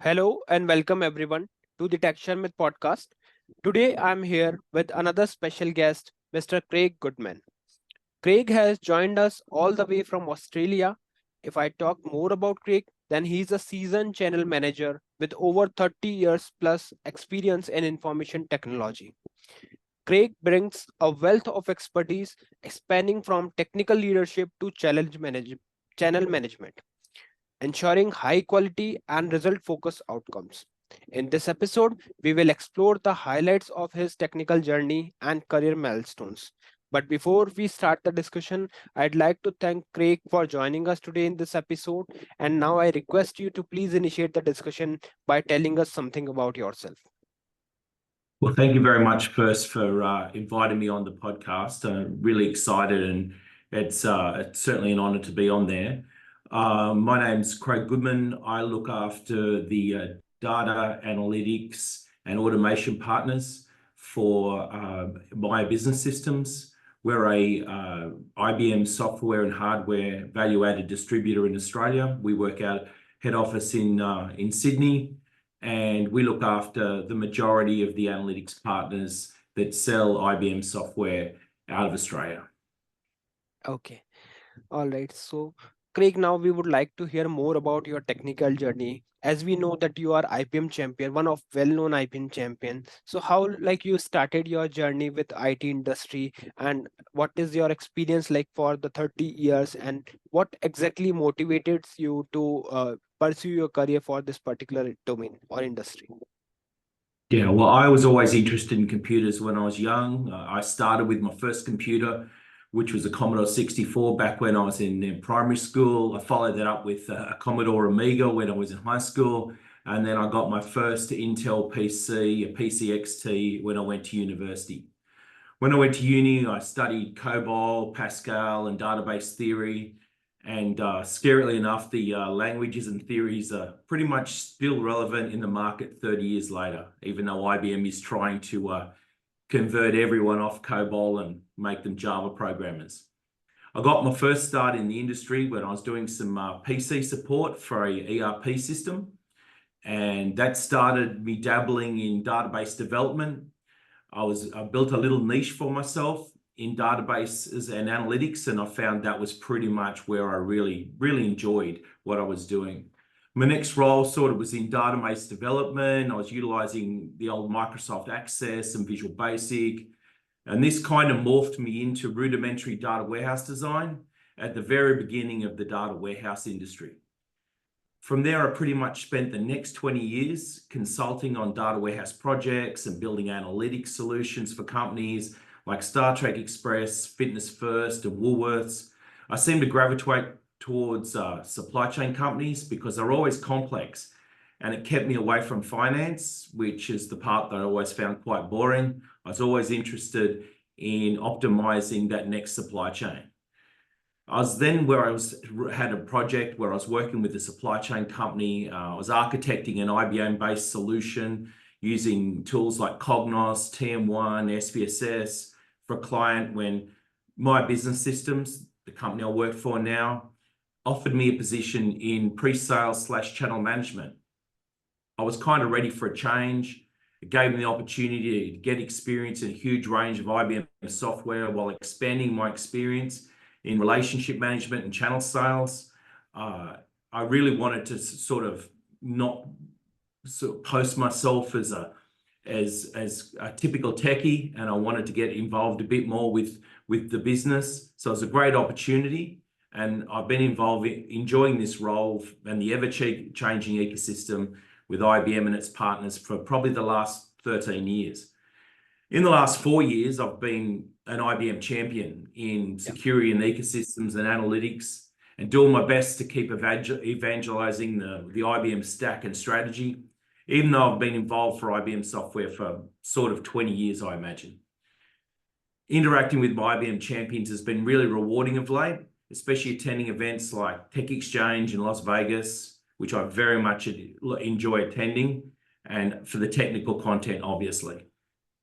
Hello and welcome everyone to the Tech Sharmit podcast. Today I'm here with another special guest, Mr. Craig Goodman. Craig has joined us all the way from Australia. If I talk more about Craig, then he's a seasoned channel manager with over 30 years plus experience in information technology. Craig brings a wealth of expertise spanning from technical leadership to channel management, ensuring high quality and result focused outcomes. In this episode, we will explore the highlights of his technical journey and career milestones. But before we start the discussion, I'd like to thank Craig for joining us today in this episode. And now I request you to please initiate the discussion by telling us something about yourself. Well, thank you very much first for inviting me on the podcast. I'm really excited, and it's certainly an honor to be on there. My name's Craig Goodman. I look after the data analytics and automation partners for my business systems. We're a IBM software and hardware value-added distributor in Australia. We work out head office in Sydney, and we look after the majority of the analytics partners that sell IBM software out of Australia. Okay. All right. So, Craig, now we would like to hear more about your technical journey. As we know that you are IPM champion, one of well-known IPM champion. So, how like you started your journey with IT industry, and what is your experience like for the 30 years, and what exactly motivated you to pursue your career for this particular domain or industry? Yeah, well, I was always interested in computers when I was young. I started with my first computer, which was a Commodore 64 back when I was in primary school. I followed that up with a Commodore Amiga when I was in high school. And then I got my first Intel PC, a PCXT, when I went to university. When I went to uni, I studied COBOL, Pascal, and database theory. And scarily enough, the languages and theories are pretty much still relevant in the market 30 years later, even though IBM is trying to convert everyone off COBOL and make them Java programmers. I got my first start in the industry when I was doing some PC support for a ERP system. And that started me dabbling in database development. I built a little niche for myself in databases and analytics, and I found that was pretty much where I really enjoyed what I was doing. My next role sort of was in database development. I was utilizing the old Microsoft Access and Visual Basic, and this kind of morphed me into rudimentary data warehouse design at the very beginning of the data warehouse industry. From there, I pretty much spent the next 20 years consulting on data warehouse projects and building analytics solutions for companies like Star Trek Express, Fitness First, and Woolworths. I seem to gravitate towards supply chain companies because they're always complex, and it kept me away from finance, which is the part that I always found quite boring. I was always interested in optimizing that next supply chain. I was then had a project where I was working with a supply chain company. I was architecting an IBM-based solution using tools like Cognos, TM1, SPSS for a client when my business systems, the company I work for now, offered me a position in pre-sales/channel management. I was kind of ready for a change. It gave me the opportunity to get experience in a huge range of IBM software while expanding my experience in relationship management and channel sales. I really wanted to sort of not post myself as a typical techie, and I wanted to get involved a bit more with the business. So it was a great opportunity, and I've been enjoying this role and the ever-changing ecosystem with IBM and its partners for probably the last 13 years. In the last 4 years, I've been an IBM champion in security and ecosystems and analytics, and doing my best to keep evangelizing the IBM stack and strategy, even though I've been involved for IBM software for sort of 20 years, I imagine. Interacting with my IBM champions has been really rewarding of late, especially attending events like Tech Exchange in Las Vegas, which I very much enjoy attending, and for the technical content, obviously.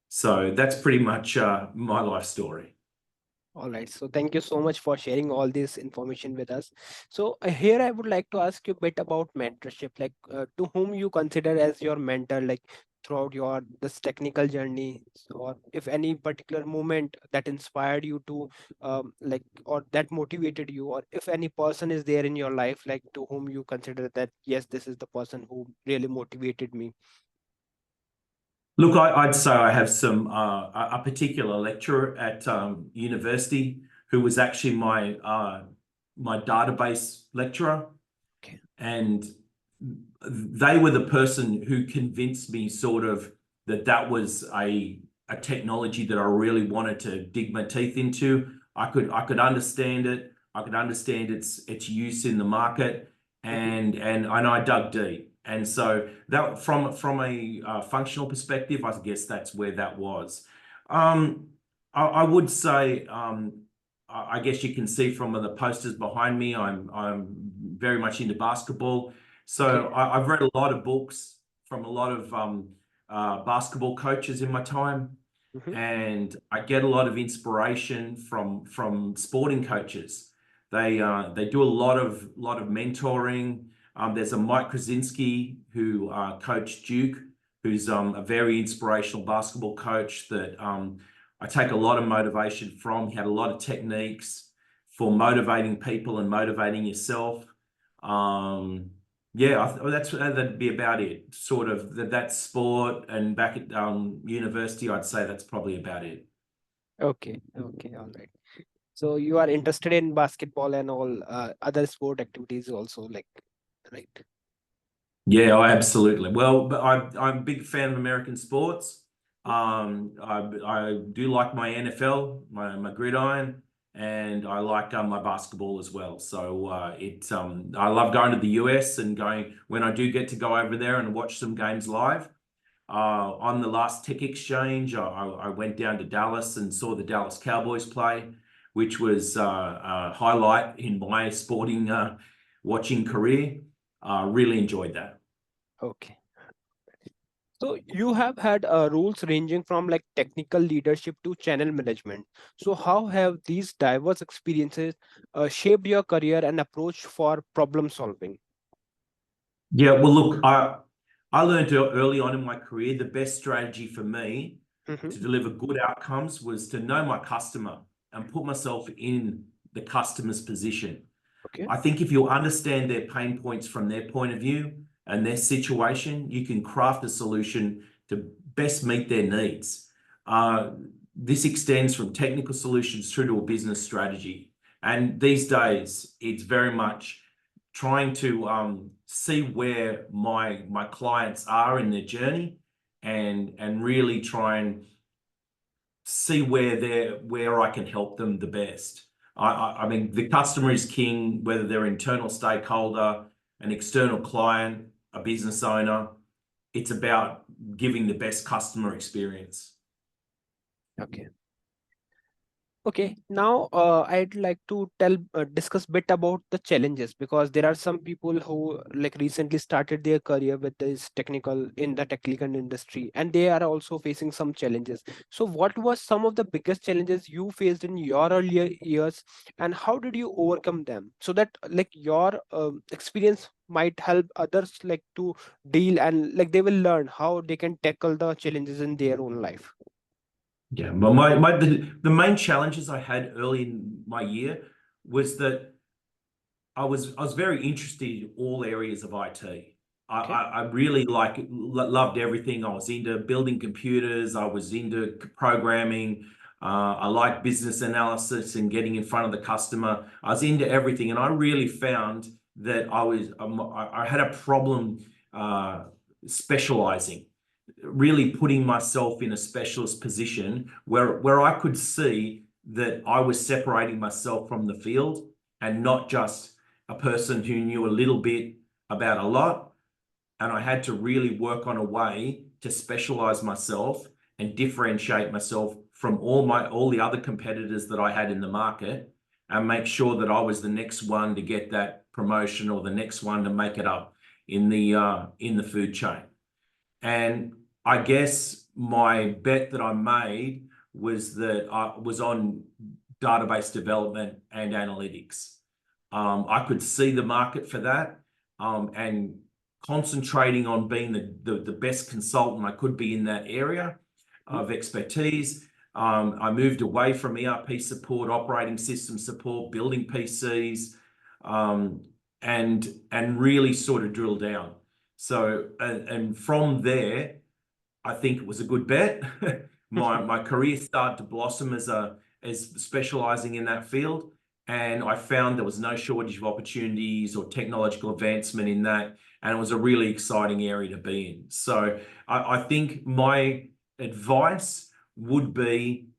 So that's pretty much my life story. All right. So thank you so much for sharing all this information with us. So here I would like to ask you a bit about mentorship, like to whom you consider as your mentor, like throughout your this technical journey, or if any particular moment that inspired you to, like, or that motivated you, or if any person is there in your life, like to whom you consider that yes, this is the person who really motivated me. Look, I'd say I have a particular lecturer at university who was actually my database lecturer, Okay. and they were the person who convinced me sort of that that was a technology that I really wanted to dig my teeth into. I could understand it. I could understand its use in the market, Mhm. and I dug deep. And so that from a functional perspective, I guess that's where that was. Um, I would say I guess you can see from the posters behind me, I'm very much into basketball. Okay. So I've read a lot of books from a lot of basketball coaches in my time, Mhm. and I get a lot of inspiration from sporting coaches. They do a lot of mentoring. There's a Mike Krasinski who coached Duke, who's a very inspirational basketball coach that I take a lot of motivation from. He had a lot of techniques for motivating people and motivating yourself. Um, yeah, that'd be about it. Sort of that sport, and back at university, I'd say that's probably about it. Okay. Okay. All right. So you are interested in basketball and all other sport activities also, like, right? Yeah, absolutely. Well, but I'm a big fan of American sports. Mhm. I do like my NFL, my gridiron, and I like my basketball as well. So I love going to the US and going when I do get to go over there and watch some games live. On the last Tech Exchange, I went down to Dallas and saw the Dallas Cowboys play, which was a highlight in my sporting watching career. Really enjoyed that. Okay. So you have had roles ranging from like technical leadership to channel management. So how have these diverse experiences shaped your career and approach for problem solving? Yeah, well, look, I learned early on in my career the best strategy for me Hmm. to deliver good outcomes was to know my customer and put myself in the customer's position. Okay. I think if you understand their pain points from their point of view and their situation, you can craft a solution to best meet their needs. Uh, this extends from technical solutions through to a business strategy. And these days, it's very much trying to see where my clients are in their journey, and really try and see where I can help them the best. I mean, the customer is king, whether they're internal stakeholder, an external client, a business owner. It's about giving the best customer experience. Okay. Okay, now I'd like to discuss bit about the challenges, because there are some people who like recently started their career with this technical in the technical industry, and they are also facing some challenges. So, what was some of the biggest challenges you faced in your earlier years, and how did you overcome them? So that like your experience might help others like to deal, and like they will learn how they can tackle the challenges in their own life. Yeah, the main challenges I had early in my year was that I was very interested in all areas of IT. Okay. I really loved everything. I was into building computers. I was into programming. I liked business analysis and getting in front of the customer. I was into everything, and I really found that I had a problem uh, specializing, really putting myself in a specialist position where I could see that I was separating myself from the field and not just a person who knew a little bit about a lot. And I had to really work on a way to specialize myself and differentiate myself from all the other competitors that I had in the market, and make sure that I was the next one to get that promotion or the next one to make it up in the food chain. And I guess my bet that I made was that I was on database development and analytics. I could see the market for that, and concentrating on being the best consultant I could be in that area of expertise. I moved away from ERP support, operating system support, building PCs, and really sort of drill down. So, and from there, I think it was a good bet. My career started to blossom as specializing in that field, and I found there was no shortage of opportunities or technological advancement in that, and it was a really exciting area to be in. So I think my advice would be,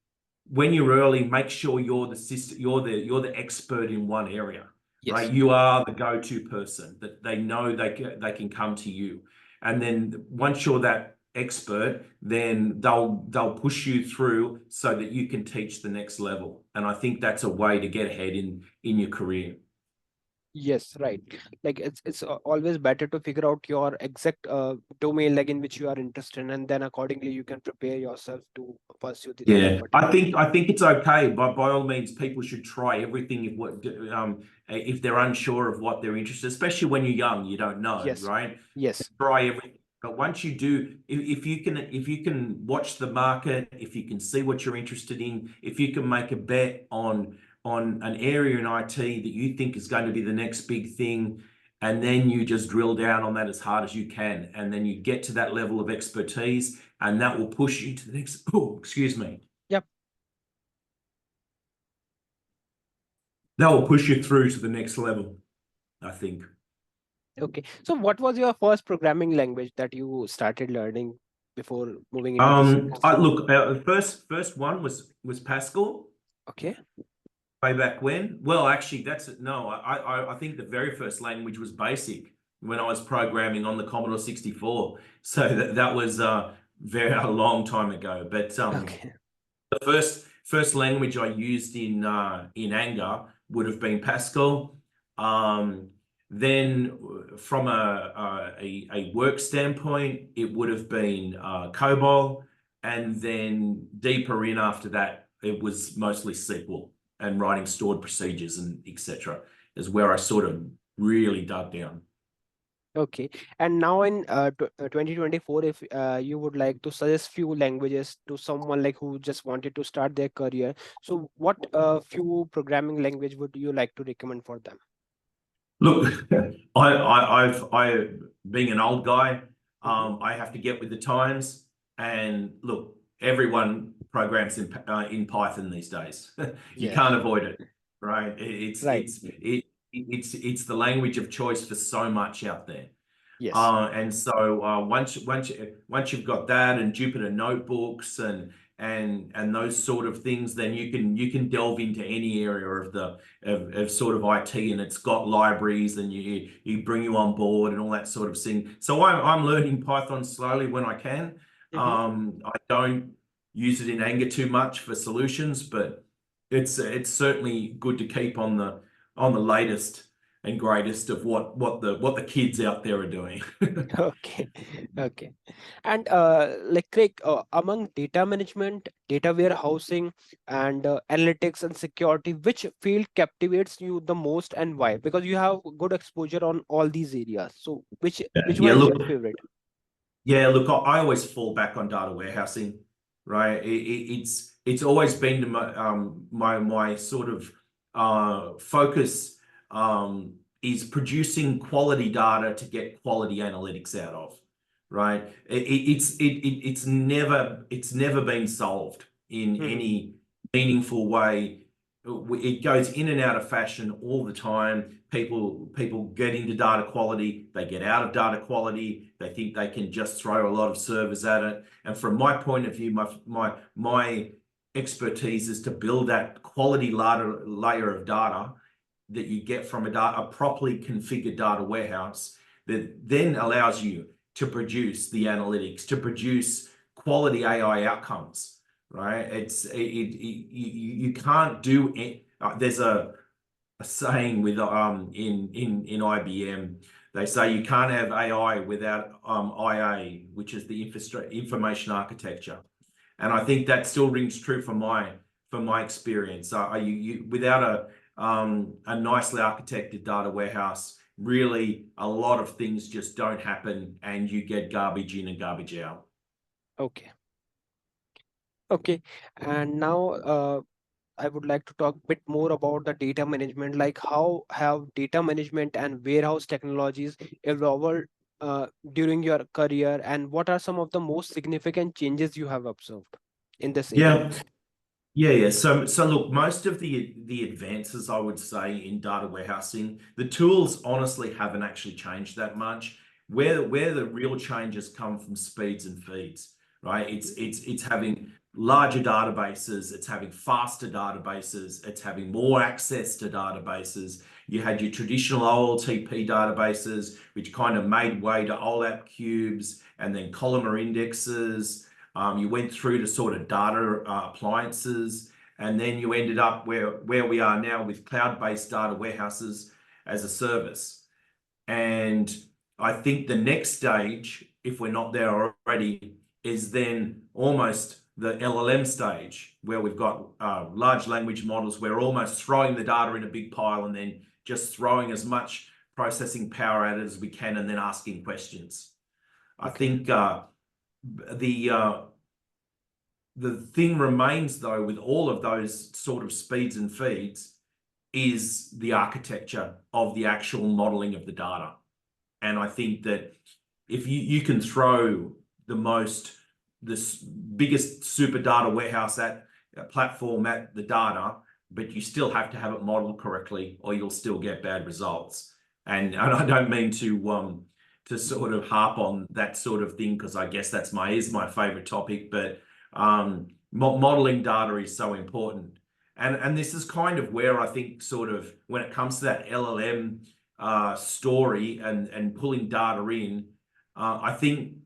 when you're early, make sure you're the expert in one area, right? Yes. You are the go-to person that they know they can come to you, and then once you're that expert, then they'll push you through so that you can teach the next level. And I think that's a way to get ahead in your career. Yes, right. Like it's always better to figure out your exact domain, like in which you are interested in, and then accordingly you can prepare yourself to pursue that Yeah, particular. I think it's okay. By all means, people should try everything if they're unsure of what they're interested, especially when you're young, you don't know, Yes. right? Yes. Try everything. But once you do, if you can watch the market, if you can see what you're interested in, if you can make a bet on an area in IT that you think is going to be the next big thing, and then you just drill down on that as hard as you can, and then you get to that level of expertise, and that will push you to the next. Oh, excuse me. Yep. That will push you through to the next level, I think. Okay. So what was your first programming language that you started learning before moving into this industry? Look, first one was Pascal. Okay. Way back when? Well, actually, no. I think the very first language was BASIC when I was programming on the Commodore 64. So that was very a long time ago. But Okay. the first language I used in anger would have been Pascal. Then from a work standpoint, it would have been COBOL, and then deeper in after that, it was mostly SQL and writing stored procedures and etc. is where I sort of really dug down. Okay. And now in 2024, if you would like to suggest few languages to someone like who just wanted to start their career, so what few programming language would you like to recommend for them? Look, I being an old guy, I have to get with the times. And look, everyone programs in Python these days. You Yeah. can't avoid it, right? Right. It's the language of choice for so much out there. Yes. And so once you've got that and Jupyter notebooks and those sort of things, then you can delve into any area of sort of IT, and it's got libraries, and you bring you on board and all that sort of thing. So I'm learning Python slowly when I can. I don't use it in anger too much for solutions, but it's certainly good to keep on the latest and greatest of what the kids out there are doing. Okay. Okay. And like Craig, among data management, data warehousing, and analytics and security, which field captivates you the most and why? Because you have good exposure on all these areas. So which one Yeah, is look, your favorite? I always fall back on data warehousing, right? It's always been my sort of focus, is producing quality data to get quality analytics out of, right? It's never been solved in any meaningful way. It goes in and out of fashion all the time. People get into data quality, they get out of data quality, they think they can just throw a lot of servers at it. And from my point of view, my expertise is to build that quality layer of data that you get from a properly configured data warehouse that then allows you to produce the analytics, to produce quality AI outcomes. Right? You can't do it. There's a saying with in IBM. They say you can't have AI without IA, which is the information architecture. And I think that still rings true for from my experience. Without a nicely architected data warehouse, really a lot of things just don't happen, and you get garbage in and garbage out. Okay. Okay. And now I would like to talk a bit more about the data management, like how have data management and warehouse technologies evolved during your career, and what are some of the most significant changes you have observed in this area? Yeah. Yeah. So look, most of the advances, I would say, in data warehousing, the tools honestly haven't actually changed that much. Where the real changes come from speeds and feeds, right? It's having larger databases, it's having faster databases, it's having more access to databases. You had your traditional OLTP databases, which kind of made way to OLAP cubes and then columnar indexes. You went through to sort of data appliances, and then you ended up where we are now with cloud-based data warehouses as a service. And I think the next stage, if we're not there already, is then almost the LLM stage, where we've got large language models. We're almost throwing the data in a big pile and then just throwing as much processing power at it as we can and then asking questions. I think the thing remains, though, with all of those sort of speeds and feeds is the architecture of the actual modeling of the data. And I think that if you can throw this biggest super data warehouse platform at the data, but you still have to have it modeled correctly, or you'll still get bad results. And I don't mean to sort of harp on that sort of thing, because I guess that's my favorite topic, but modeling data is so important. And this is kind of where I think, sort of, when it comes to that LLM story and pulling data in, I think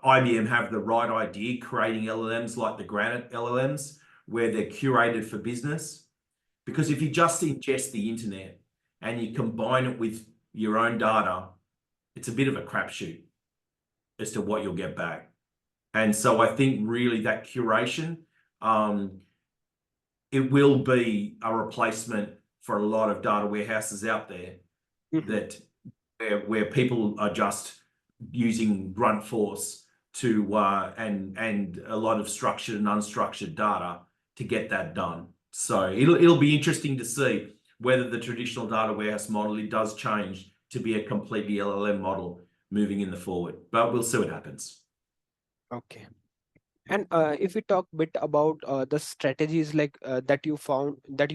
IBM have the right idea creating LLMs like the Granite LLMs, where they're curated for business. Because if you just ingest the internet and you combine it with your own data, it's a bit of a crapshoot as to what you'll get back. And so I think really that curation, it will be a replacement for a lot of data warehouses out there that where people are just using brunt force to and a lot of structured and unstructured data to get that done. So it'll be interesting to see whether the traditional data warehouse model does change to be a completely LLM model moving in the forward, but we'll see what happens. Okay. And if we talk a bit about the strategies like that you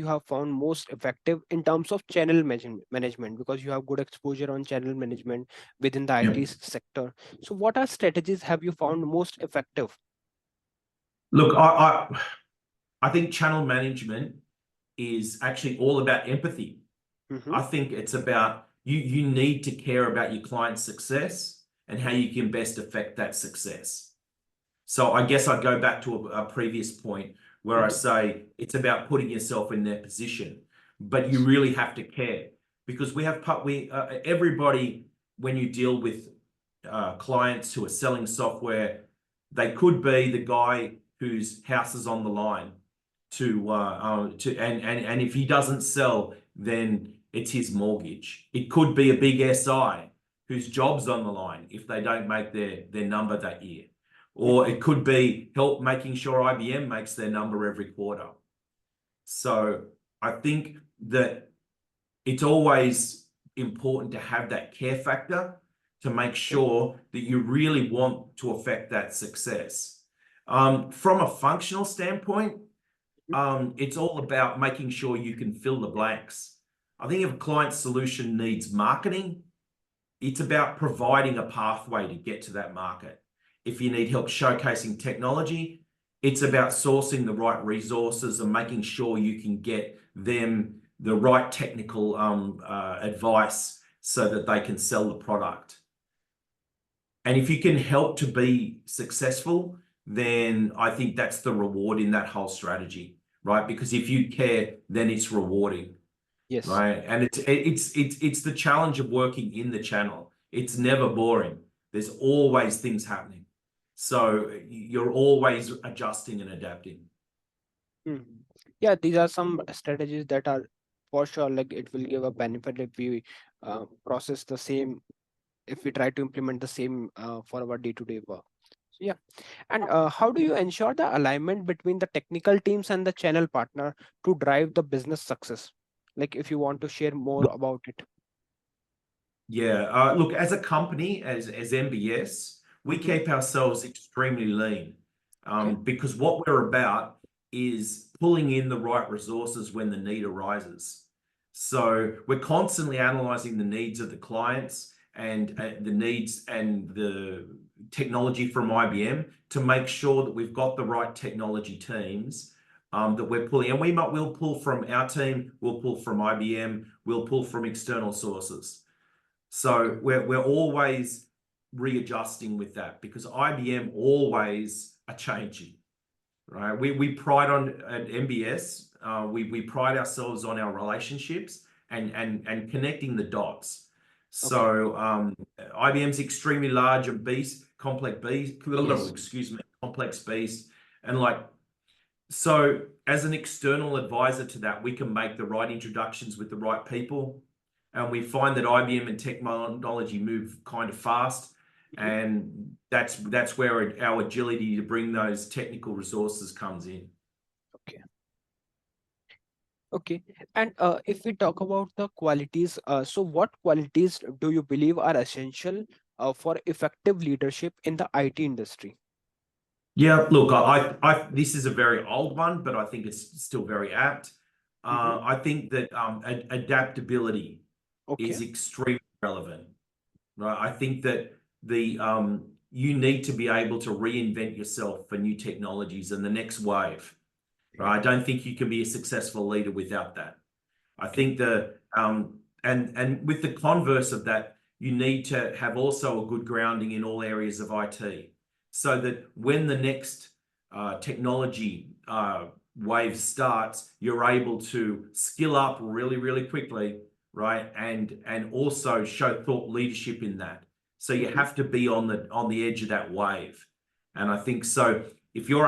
have found most effective in terms of channel management, because you have good exposure on channel management within the Yep. IT sector. So what are strategies have you found most effective? Look, I think channel management is actually all about empathy. I think it's about you need to care about your client's success and how you can best affect that success. So I guess I'd go back to a previous point where I say it's about putting yourself in their position, but you really have to care, because everybody, when you deal with clients who are selling software, they could be the guy whose house is on the line and if he doesn't sell, then it's his mortgage. It could be a big SI whose job's on the line if they don't make their number that year. Or it could be help making sure IBM makes their number every quarter. So I think that it's always important to have that care factor to make sure that you really want to affect that success. From a functional standpoint, it's all about making sure you can fill the blanks. I think if a client solution needs marketing, it's about providing a pathway to get to that market. If you need help showcasing technology, it's about sourcing the right resources and making sure you can get them the right technical advice so that they can sell the product. And if you can help to be successful, then I think that's the reward in that whole strategy, right? Because if you care, then it's rewarding. Yes. Right. And it's the challenge of working in the channel. It's never boring. There's always things happening. So you're always adjusting and adapting. Yeah, these are some strategies that are for sure like it will give a benefit if we process the same, if we try to implement the same for our day-to-day work. So yeah, and how do you ensure the alignment between the technical teams and the channel partner to drive the business success? Like if you want to share more about it. Yeah, look, as a company, as MBS, we Hmm. keep ourselves extremely lean, Okay. because what we're about is pulling in the right resources when the need arises. So we're constantly analyzing the needs of the clients and the needs and the technology from IBM to make sure that we've got the right technology teams that we're pulling. And we'll pull from our team, we'll pull from IBM, we'll pull from external sources. Okay. So we're always readjusting with that because IBM always are changing, right? We pride on at MBS, we pride ourselves on our relationships and connecting the dots. Okay. So IBM's extremely large and complex beast, Yes. excuse me, complex beast, and like so as an external advisor to that, we can make the right introductions with the right people. And we find that IBM and technology move kind of fast. Mhm. And that's where our agility to bring those technical resources comes in. Okay. Okay. And if we talk about the qualities, so what qualities do you believe are essential for effective leadership in the IT industry? Yeah, look, this is a very old one, but I think it's still very apt. Hmm. I think that adaptability Okay. is extremely relevant. Right? I think that the you need to be able to reinvent yourself for new technologies and the next wave. Right? I don't think you can be a successful leader without that. I Okay. think and with the converse of that, you need to have also a good grounding in all areas of IT, so that when the next technology wave starts, you're able to skill up really, really quickly, right? And also show thought leadership in that. So you Hmm. have to be on the edge of that wave. And I think so. If you're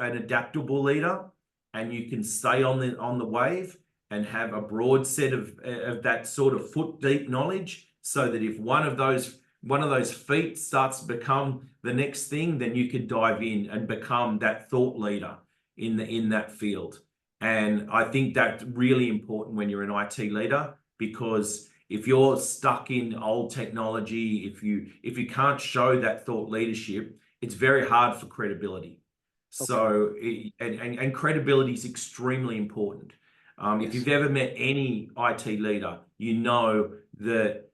an adaptable leader and you can stay on the wave and have a broad set of that sort of foot deep knowledge, so that if one of those feet starts to become the next thing, then you could dive in and become that thought leader in that field. And I think that's really important when you're an IT leader, because if you're stuck in old technology, if you can't show that thought leadership, it's very hard for credibility. Okay. So and credibility is extremely important. If Yes. you've ever met any IT leader, you know that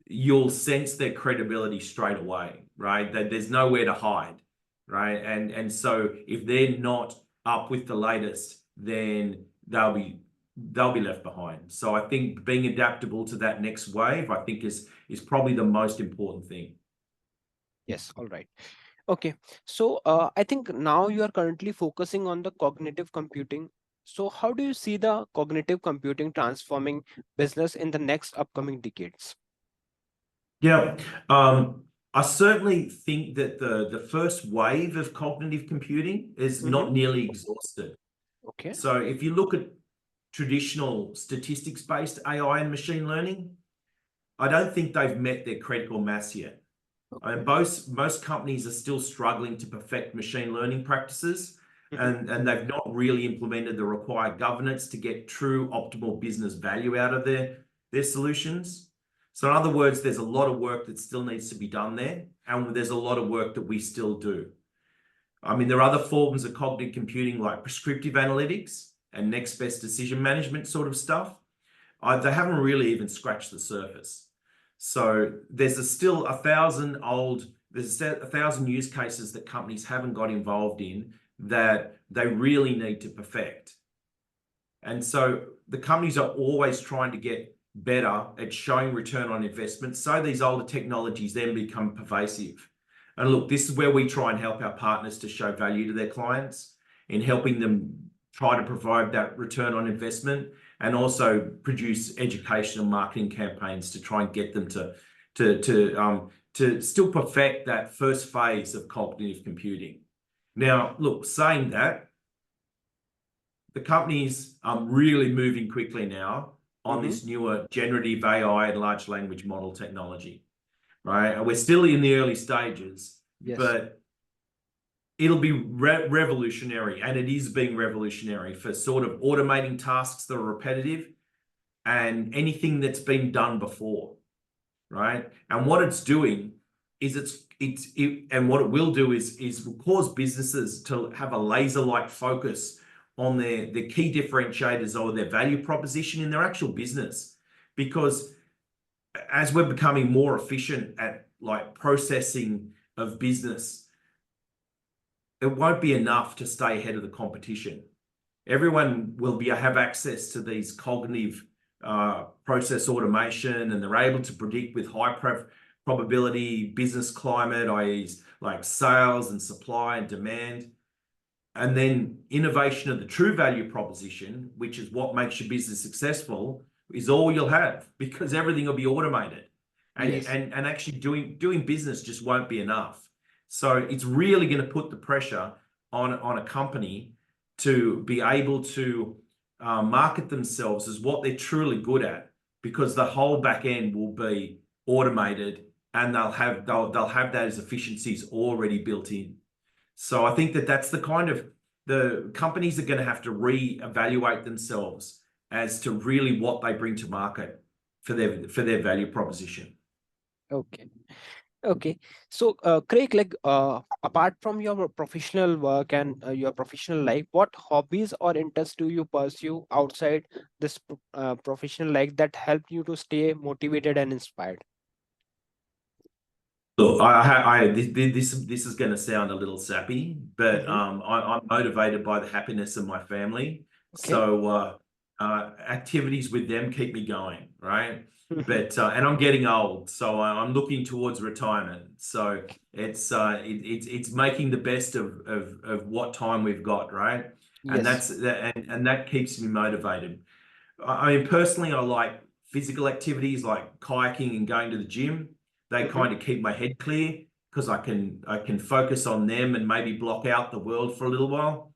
you'll sense their credibility straight away, right? That there's nowhere to hide, right? And so if they're not up with the latest, then they'll be left behind. So I think being adaptable to that next wave, I think is probably the most important thing. Yes. All right. Okay. So I think now you are currently focusing on the cognitive computing. So how do you see the cognitive computing transforming business in the next upcoming decades? Yeah. I certainly think that the first wave of cognitive computing is Hmm. not nearly exhausted. Okay. So if you look at traditional statistics-based AI and machine learning, I don't think they've met their critical mass yet. I mean, Okay. most companies are still struggling to perfect machine learning practices, Hmm. and they've not really implemented the required governance to get true optimal business value out of their solutions. So in other words, there's a lot of work that still needs to be done there, and there's a lot of work that we still do. I mean, there are other forms of cognitive computing like prescriptive analytics and next best decision management sort of stuff. They haven't really even scratched the surface. So there's a thousand use cases that companies haven't got involved in that they really need to perfect. And so the companies are always trying to get better at showing return on investment, so these older technologies then become pervasive. And look, this is where we try and help our partners to show value to their clients in helping them try to provide that return on investment, and also produce educational marketing campaigns to try and get them to still perfect that first phase of cognitive computing. Now, look, saying that, the company's really moving quickly now on this newer generative AI and large language model technology, right? And we're still in the early stages, Yes. but it'll be revolutionary, and it is being revolutionary for sort of automating tasks that are repetitive and anything that's been done before, right? And what it's doing is and what it will do is will cause businesses to have a laser-like focus on their key differentiators or their value proposition in their actual business. Because as we're becoming more efficient at like processing of business, it won't be enough to stay ahead of the competition. Everyone will have access to these cognitive process automation, and they're able to predict with high probability business climate, i.e. like sales and supply and demand. And then innovation of the true value proposition, which is what makes your business successful, is all you'll have, because everything will be automated. And Yes. and actually doing business just won't be enough. So it's really going to put the pressure on a company to be able to market themselves as what they're truly good at, because the whole back end will be automated, and they'll have those efficiencies already built in. So I think that's the kind of, the companies are going to have to re-evaluate themselves as to really what they bring to market for their value proposition. Okay. Okay. So, Craig, like, apart from your professional work and your professional life, what hobbies or interests do you pursue outside this professional life that help you to stay motivated and inspired? Look, this is going to sound a little sappy, but I'm motivated by the happiness of my family. Okay. So activities with them keep me going, right? But and I'm getting old, so I'm looking towards retirement. So it's making the best of what time we've got, right? And Yes. that keeps me motivated. I mean, personally, I like physical activities like kayaking and going to the gym. They kind of keep my head clear, because I can focus on them and maybe block out the world for a little while.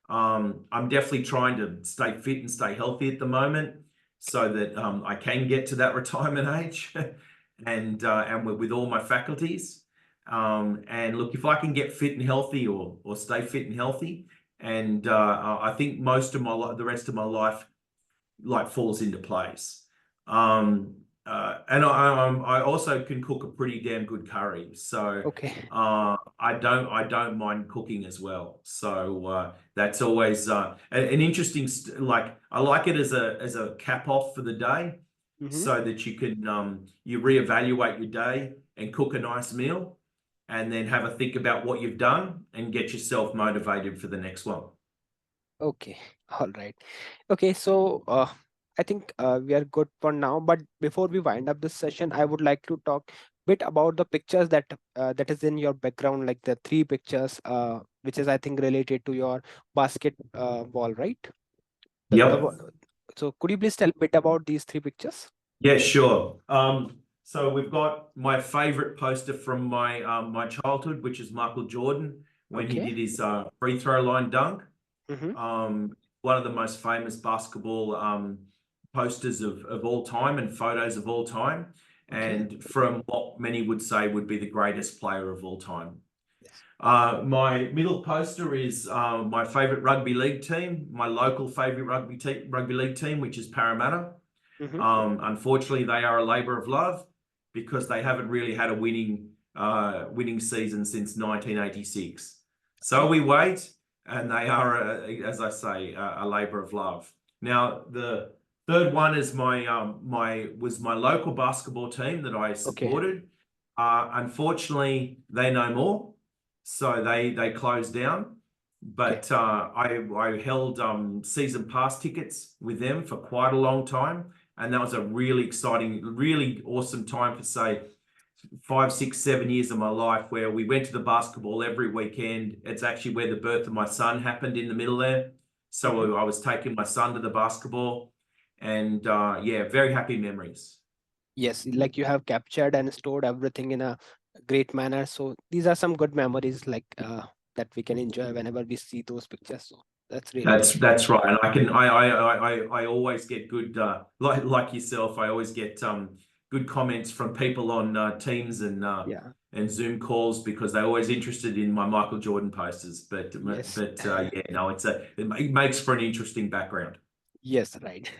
I'm definitely trying to stay fit and stay healthy at the moment, so that I can get to that retirement age and with all my faculties. And look, if I can get fit and healthy, or stay fit and healthy, and I think most of the rest of my life like falls into place. And I also can cook a pretty damn good curry, so Okay. I don't mind cooking as well. So that's always an interesting like, I like it as a cap off for the day, so that you can you reevaluate your day and cook a nice meal, and then have a think about what you've done and get yourself motivated for the next one. Okay. All right. Okay. So, I think we are good for now. But before we wind up this session, I would like to talk bit about the pictures that is in your background, like the three pictures, which is, I think, related to your basket ball, right? Yep. So could you please tell a bit about these three pictures? Yeah, sure. So we've got my favorite poster from my childhood, which is Michael Jordan when he Okay. did his free throw line dunk. Mm-hmm. One of the most famous basketball posters of all time and photos of all time, Okay. and from what many would say would be the greatest player of all time. Yes. My middle poster is my favorite rugby league team, my local favorite rugby league team, which is Parramatta. Mm-hmm. Unfortunately, they are a labour of love, because they haven't really had a winning season since 1986. So Okay. we wait, and they are, as I say, a labour of love. Now, the third one is was my local basketball team that I Okay. supported. Unfortunately, they no more, so they closed down. Okay. But I held season pass tickets with them for quite a long time, and that was a really exciting, really awesome time for, say, 5, 6, 7 years of my life, where we went to the basketball every weekend. It's actually where the birth of my son happened, in the middle there. So I was taking my son to the basketball, and yeah, very happy memories. Yes, like you have captured and stored everything in a great manner. So these are some good memories, like that we can enjoy whenever we see those pictures. So That's really That's great. that's right, and I always get good like yourself. I always get good comments from people on Teams Yeah. and Zoom calls because they're always interested in my Michael Jordan posters. But Yes. yeah, no, it makes for an interesting background. Yes, right.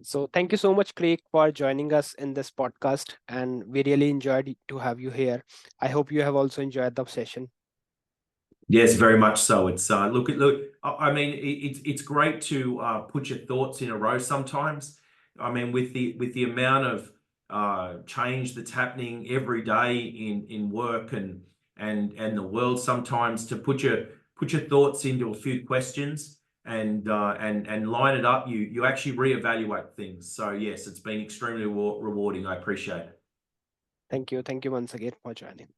So thank you so much, Craig, for joining us in this podcast, and we really enjoyed to have you here. I hope you have also enjoyed the session. Yes, very much so. It's look. I mean, it's great to put your thoughts in a row sometimes. I mean, with the amount of change that's happening every day in work and the world, sometimes to put your thoughts into a few questions and line it up, you actually reevaluate things. So yes, it's been extremely rewarding. I appreciate it. Thank you. Thank you once again for joining.